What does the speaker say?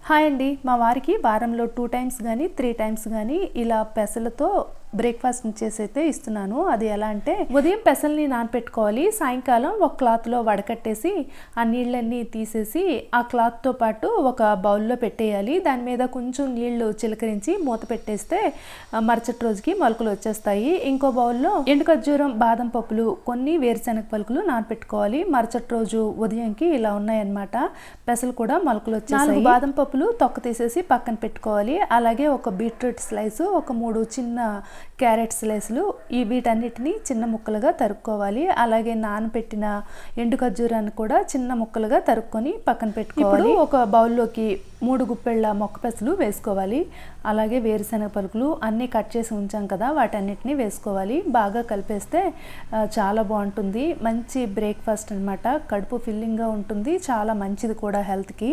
Hi అండి. మా వారికి వారంలో 2 టైమ్స్ గానీ, 3 టైమ్స్ గానీ ఇలా పెసలతో బ్రేక్‌ఫాస్ట్ చేసైతే ఇస్తున్నాను. అది ఎలా అంటే ఉదయం పెసల్ని నానపెట్టుకోవాలి. సాయంకాలం ఒక క్లాత్‌లో వడకట్టేసి ఆ నీళ్ళన్నీ తీసేసి ఆ క్లాత్‌తో పాటు ఒక బౌల్‌లో పెట్టేయాలి. దాని మీద కొంచెం నీళ్లు చిలకరించి మూత పెట్టేస్తే మరుసటి రోజుకి మొలకలు వచ్చేస్తాయి. ఇంకో బౌల్‌లో ఎండు ఖర్జూరం, బాదం పప్పులు, కొన్ని వేరుశనగ పలుకులు నానపెట్టుకోవాలి. మరుసటి రోజు ఉదయంకి ఇలా ఉన్నాయన్నమాట. పెసలు కూడా మొలకలు వచ్చేసాయి. 4 బాదం పప్పులు తొక్క తీసేసి పక్కన పెట్టుకోవాలి. అలాగే ఒక బీట్రూట్ స్లైసు, ఒక 3 చిన్న క్యారెట్ స్లైసులు వీటన్నిటిని చిన్న ముక్కలుగా తరుక్కోవాలి. అలాగే నానబెట్టిన ఎండు ఖర్జూరాన్ని కూడా చిన్న ముక్కలుగా తరుక్కొని పక్కన పెట్టుకోవాలి. ఇప్పుడు ఒక బౌల్లోకి 3 గుప్పెళ్ళ మొక్క పెసలు వేసుకోవాలి. అలాగే వేరుశనగ పలుకులు అన్నీ కట్ చేసి ఉంచాం కదా, వాటన్నిటిని వేసుకోవాలి. బాగా కలిపేస్తే చాలా బాగుంటుంది. మంచి బ్రేక్ఫాస్ట్ అనమాట. కడుపు ఫిల్లింగ్గా ఉంటుంది, చాలా మంచిది కూడా హెల్త్కి.